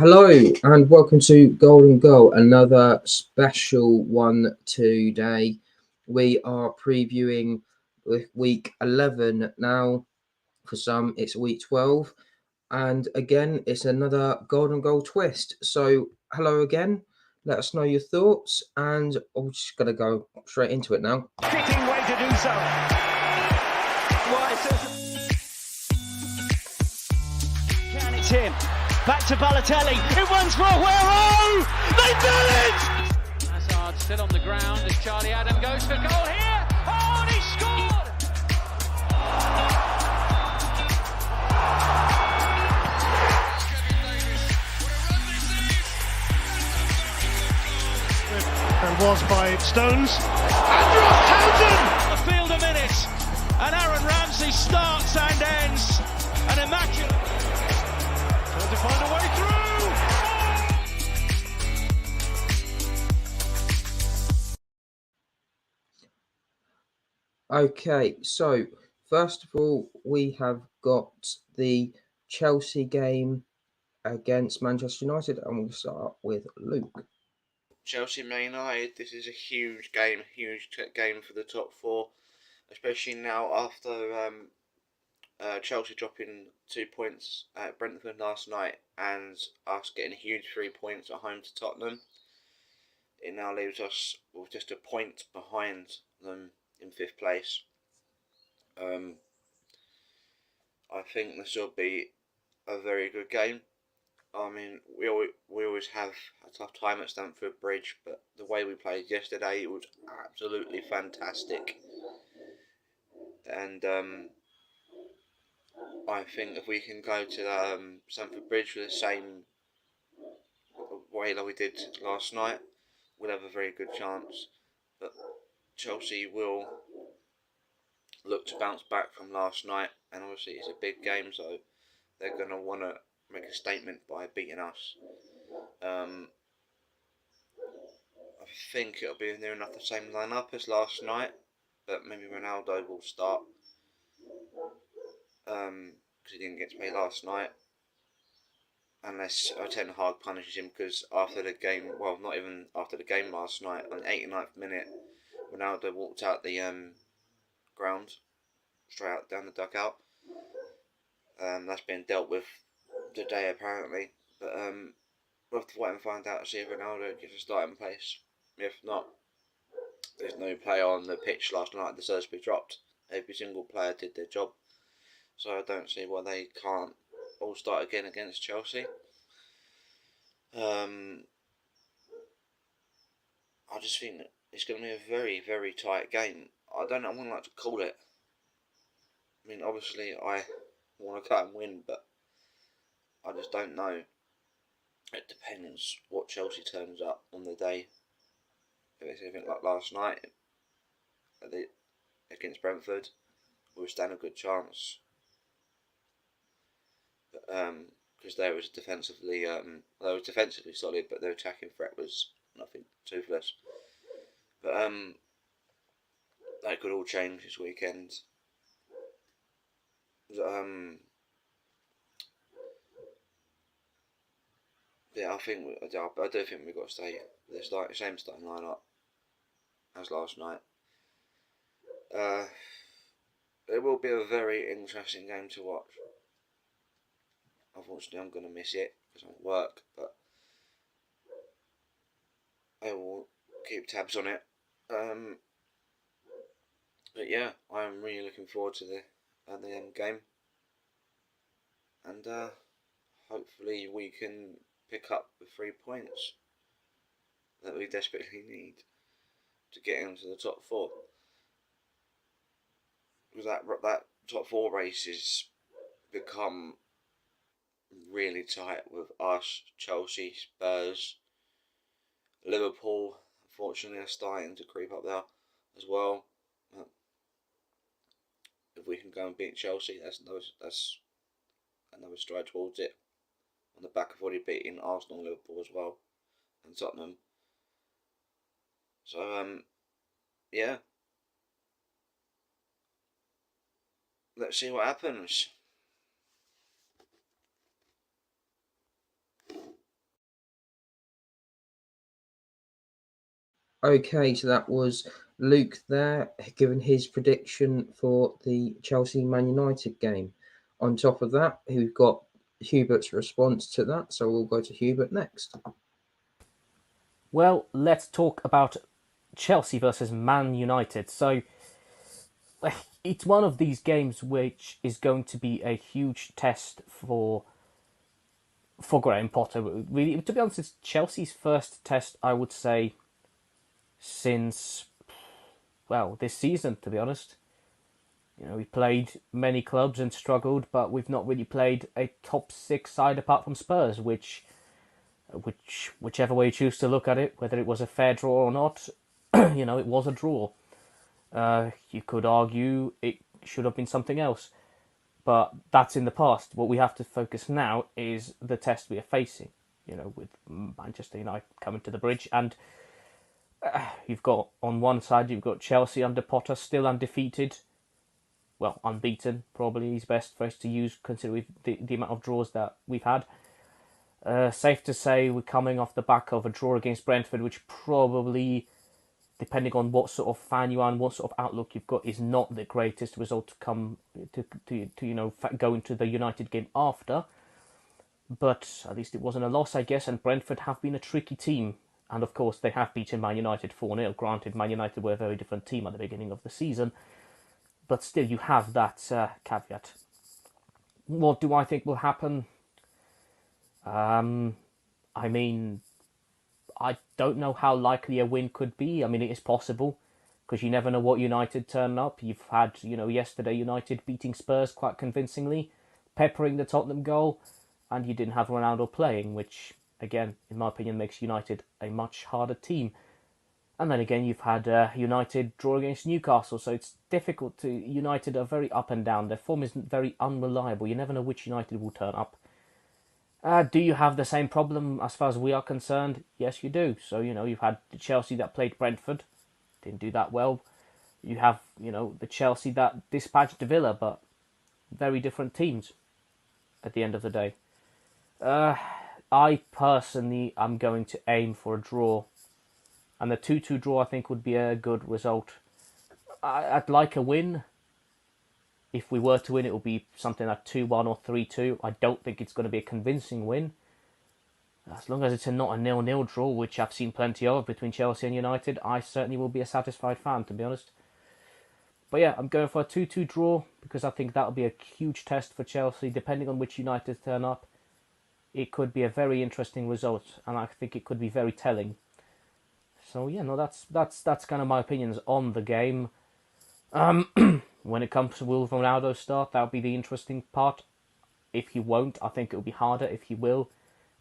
Hello and welcome to Golden Goal, another special one today. We are previewing week 11 now. For some, it's week 12, and again, it's another Golden Goal twist. So, hello again. Let us know your thoughts, and I'm just gonna go straight into it now. Fitting way to do so. Can it's him. Back to Balotelli. It runs for Aguero. They've done it! Hazard still on the ground as Charlie Adam goes for goal here. Oh, and he scored! And was by Stones. Andrew Townsend! A field of minutes. And Aaron Ramsey starts and ends. An immaculate. Trying to find a way through. Okay, so first of all, we have got the Chelsea game against Manchester United, and we'll start with Luke. Chelsea Man United, this is a huge game for the top four, especially now after Chelsea dropping 2 points at Brentford last night and us getting a huge 3 points at home to Tottenham. It now leaves us with just a point behind them in 5th place. I think this will be a very good game. I mean, we always have a tough time at Stamford Bridge, but the way we played yesterday was absolutely fantastic. And I think if we can go to Stamford Bridge with the same way that we did last night, we'll have a very good chance. But Chelsea will look to bounce back from last night, and obviously it's a big game, so they're going to want to make a statement by beating us. I think it'll be near enough the same lineup as last night, but maybe Ronaldo will start because he didn't get to play last night, unless Ten Hag punishes him, because after the game, well, not even after the game last night, on the 89th minute, Ronaldo walked out the ground, straight out down the dugout. That's been dealt with today apparently, but we'll have to wait and find out to see if Ronaldo gets a starting place. If not, there's no player on the pitch last night that deserves to be dropped. Every single player did their job, so I don't see why they can't all start again against Chelsea. I just think that it's going to be a very, very tight game. I don't know, I wouldn't like to call it. I mean, obviously I want to go and win, but I just don't know. It depends what Chelsea turns up on the day. If it's anything like last night against Brentford, we'll stand a good chance. Because they was defensively solid, but their attacking threat was nothing toothless. But that could all change this weekend. Yeah, I do think we've got to stay with the same starting lineup as last night. It will be a very interesting game to watch. Unfortunately, I'm going to miss it because I'm at work, but I will keep tabs on it. But yeah, I'm really looking forward to the end game, and hopefully we can pick up the 3 points that we desperately need to get into the top four. Because that top four race has become really tight with us, Chelsea, Spurs, Liverpool. Unfortunately, are starting to creep up there as well. If we can go and beat Chelsea, that's another stride towards it. On the back of already beating Arsenal and Liverpool as well, and Tottenham. So yeah, let's see what happens. Okay, so that was Luke there, giving his prediction for the Chelsea Man United game. On top of that, we've got Hubert's response to that, so we'll go to Hubert next. Well, let's talk about Chelsea versus Man United. So it's one of these games which is going to be a huge test for Graham Potter. Really, to be honest, it's Chelsea's first test, I would say, since this season. To be honest, we played many clubs and struggled, but we've not really played a top 6 side apart from Spurs, whichever way you choose to look at it, whether it was a fair draw or not, it was a draw. You could argue it should have been something else, but that's in the past. What we have to focus now is the test we are facing, with Manchester United coming to the bridge. And you've got, on one side, you've got Chelsea under Potter, still undefeated. Well, unbeaten, probably is best for us to use, considering the amount of draws that we've had. Safe to say we're coming off the back of a draw against Brentford, which probably, depending on what sort of fan you are and what sort of outlook you've got, is not the greatest result to come to go into the United game after. But at least it wasn't a loss, I guess, and Brentford have been a tricky team. And of course, they have beaten Man United 4-0. Granted, Man United were a very different team at the beginning of the season. But still, you have that caveat. What do I think will happen? I mean, I don't know how likely a win could be. I mean, it is possible, because you never know what United turn up. You've had, yesterday United beating Spurs quite convincingly, peppering the Tottenham goal, and you didn't have Ronaldo playing, which, again, in my opinion, makes United a much harder team. And then again, you've had United draw against Newcastle, so it's difficult to... United are very up and down. Their form is very unreliable. You never know which United will turn up. Do you have the same problem as far as we are concerned? Yes, you do. So, you've had the Chelsea that played Brentford, didn't do that well. You have, the Chelsea that dispatched Villa, but very different teams at the end of the day. I personally am going to aim for a draw. And the 2-2 draw, I think, would be a good result. I'd like a win. If we were to win, it would be something like 2-1 or 3-2. I don't think it's going to be a convincing win. As long as it's not a 0-0 draw, which I've seen plenty of between Chelsea and United, I certainly will be a satisfied fan, to be honest. But yeah, I'm going for a 2-2 draw, because I think that'll be a huge test for Chelsea. Depending on which United turn up, it could be a very interesting result, and I think it could be very telling. So yeah, no, that's kind of my opinions on the game. When it comes to will Ronaldo start, that'll be the interesting part. If he won't, I think it'll be harder. If he will,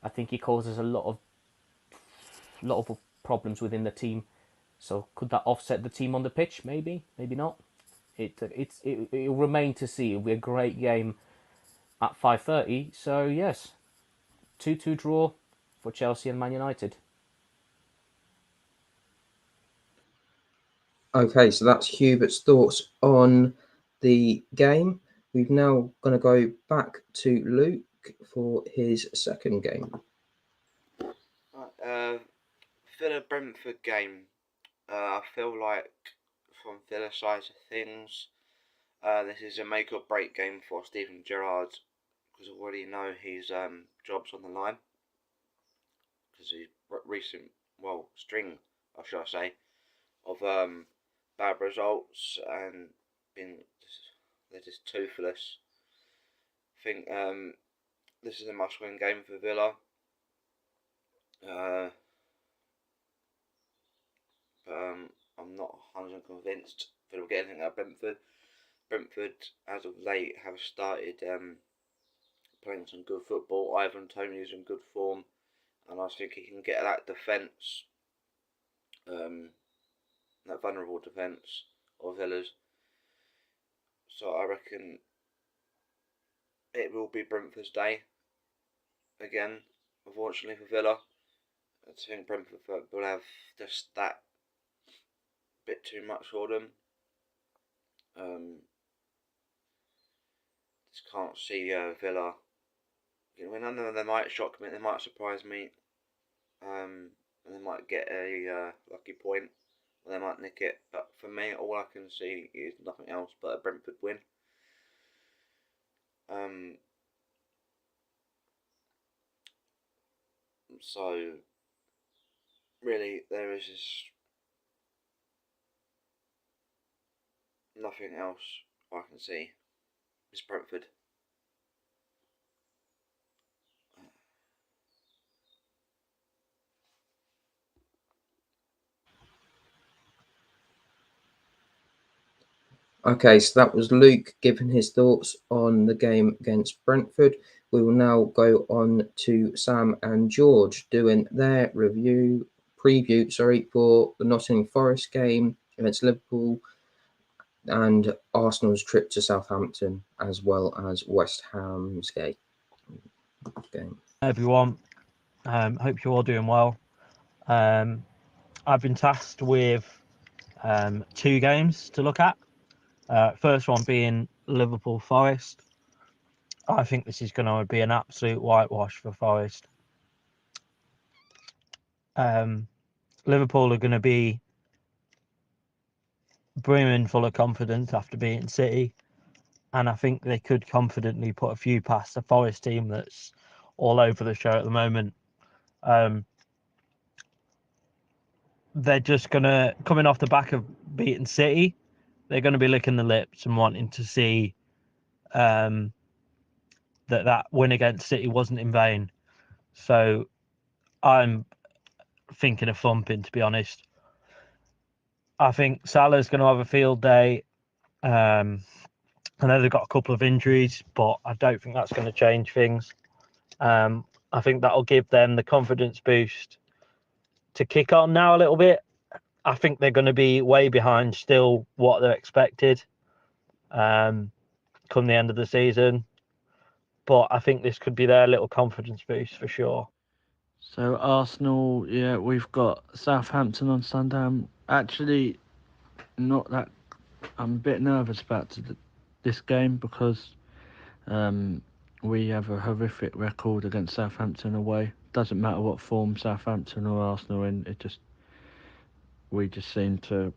I think he causes a lot of problems within the team. So could that offset the team on the pitch? Maybe, maybe not. It'll remain to see. It'll be a great game at 5:30. So yes, 2-2 draw for Chelsea and Man United. Okay, so that's Hubert's thoughts on the game. We've now going to go back to Luke for his second game. Villa Brentford game. I feel like from Villa side of things, this is a make or break game for Steven Gerrard, because I already know his job's on the line, because his recent string, or should I say, of bad results and they're just toothless. I think this is a must-win game for Villa. But I'm not 100% convinced that we'll get anything out of Brentford. Brentford, as of late, have started playing some good football. Ivan Toney's in good form, and I think he can get that defence, that vulnerable defence of Villa's. So I reckon it will be Brentford's day again, unfortunately for Villa. I think Brentford will have just that bit too much for them. Just can't see Villa. They might shock me, they might surprise me. and they might get a lucky point, or they might nick it. But for me, all I can see is nothing else but a Brentford win. So really, there is just nothing else I can see. It's Brentford. Okay, so that was Luke giving his thoughts on the game against Brentford. We will now go on to Sam and George doing their preview, for the Nottingham Forest game against Liverpool and Arsenal's trip to Southampton, as well as West Ham's game. Hey everyone, hope you're all doing well. I've been tasked with 2 games to look at. First one being Liverpool Forest. I think this is going to be an absolute whitewash for Forest. Liverpool are going to be brimming full of confidence after beating City, and I think they could confidently put a few past the Forest team that's all over the show at the moment. They're just going to, coming off the back of beating City, they're going to be licking the lips and wanting to see that win against City wasn't in vain. So I'm thinking of thumping, to be honest. I think Salah's going to have a field day. I know they've got a couple of injuries, but I don't think that's going to change things. I think that'll give them the confidence boost to kick on now a little bit. I think they're going to be way behind still what they're expected come the end of the season. But I think this could be their little confidence boost for sure. So Arsenal, yeah, we've got Southampton on Sunday. Actually not that. I'm a bit nervous about this game because we have a horrific record against Southampton away. Doesn't matter what form Southampton or Arsenal in. We just seem to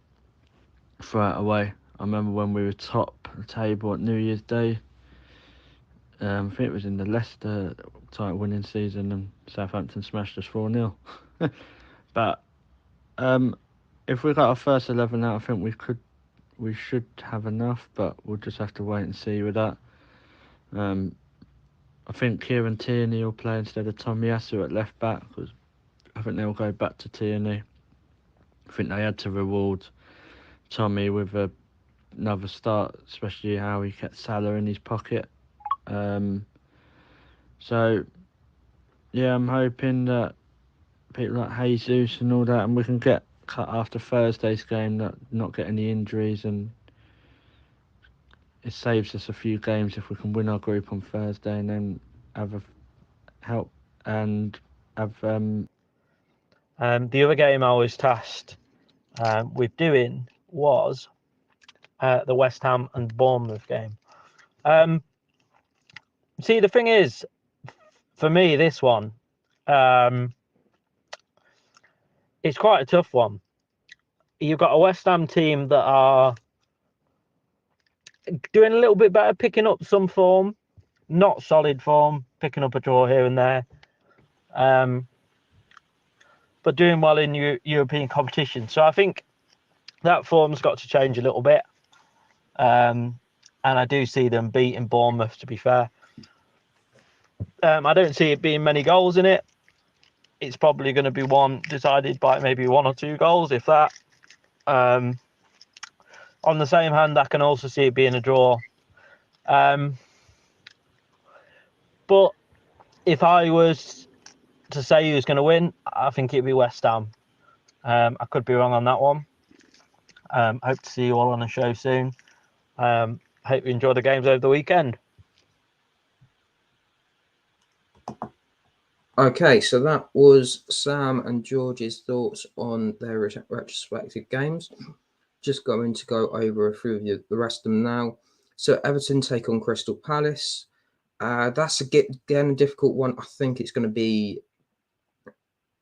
throw it away. I remember when we were top of the table at New Year's Day. I think it was in the Leicester title winning season, and Southampton smashed us 4-0. But if we got our first 11 out, I think we should have enough, but we'll just have to wait and see with that. I think Kieran Tierney will play instead of Tomiyasu at left back, because I think they'll go back to Tierney. I think they had to reward Tommy with another start, especially how he kept Salah in his pocket. So yeah, I'm hoping that people like Jesus and all that, and we can get cut after Thursday's game, that not get any injuries, and it saves us a few games if we can win our group on Thursday and then have help and have the other game I was tasked with doing was the West Ham and Bournemouth game. See, the thing is, for me, this one, it's quite a tough one. You've got a West Ham team that are doing a little bit better, picking up some form, not solid form, picking up a draw here and there, but doing well in European competition. So I think that form's got to change a little bit. And I do see them beating Bournemouth, to be fair. I don't see it being many goals in it. It's probably going to be one decided by maybe 1 or 2 goals, if that. On the same hand, I can also see it being a draw. But if I was to say who's going to win, I think it'd be West Ham. I could be wrong on that one. Hope to see you all on the show soon. Hope you enjoy the games over the weekend. Okay, so that was Sam and George's thoughts on their retrospective games. Just going to go over a few of the rest of them now. So Everton take on Crystal Palace. That's again a difficult one. I think it's going to be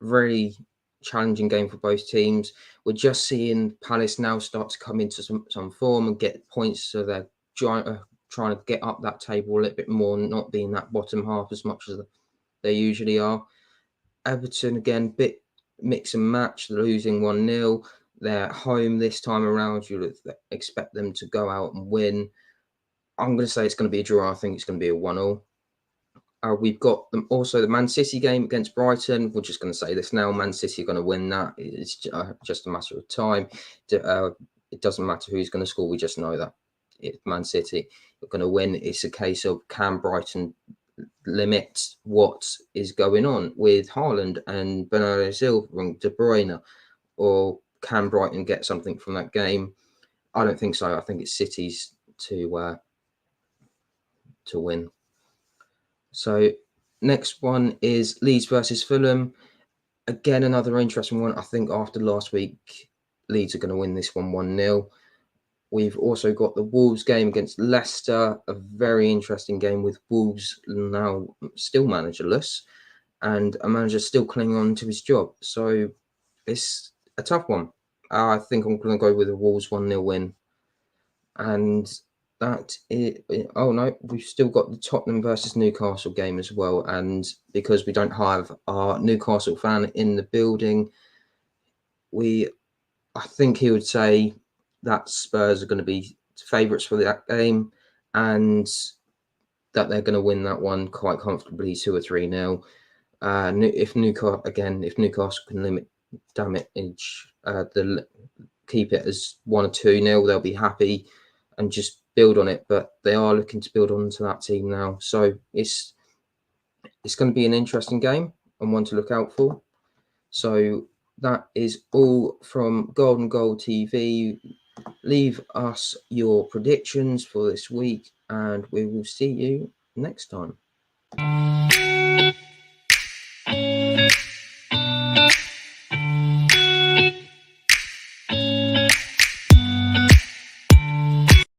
very challenging game for both teams. We're just seeing Palace now start to come into some form and get points, so they're trying to get up that table a little bit more, not being that bottom half as much as they usually are. Everton, again, bit mix and match, losing 1-0. They're at home this time around. You'd expect them to go out and win. I'm going to say it's going to be a draw. I think it's going to be a 1-1. We've got also the Man City game against Brighton. We're just going to say this now. Man City are going to win that. It's just a matter of time. It doesn't matter who's going to score. We just know that it's Man City are going to win. It's a case of, can Brighton limit what is going on with Haaland and Bernardo Silva and De Bruyne, or can Brighton get something from that game? I don't think so. I think it's City's to win. So next one is Leeds versus Fulham. Again, another interesting one. I think after last week, Leeds are going to win this one 1-0. We've also got the Wolves game against Leicester, a very interesting game with Wolves now still managerless and a manager still clinging on to his job. So it's a tough one. I think I'm going to go with the Wolves 1-0 win. And that is, oh no, we've still got the Tottenham versus Newcastle game as well. And because we don't have our Newcastle fan in the building, I think he would say that Spurs are going to be favourites for that game and that they're going to win that one quite comfortably, 2 or 3-0. If Newcastle can limit damage, keep it as 1 or 2-0, they'll be happy and just build on it. But they are looking to build onto that team now, so it's going to be an interesting game and one to look out for. So that is all from Golden Goal TV. Leave us your predictions for this week, and we will see you next time.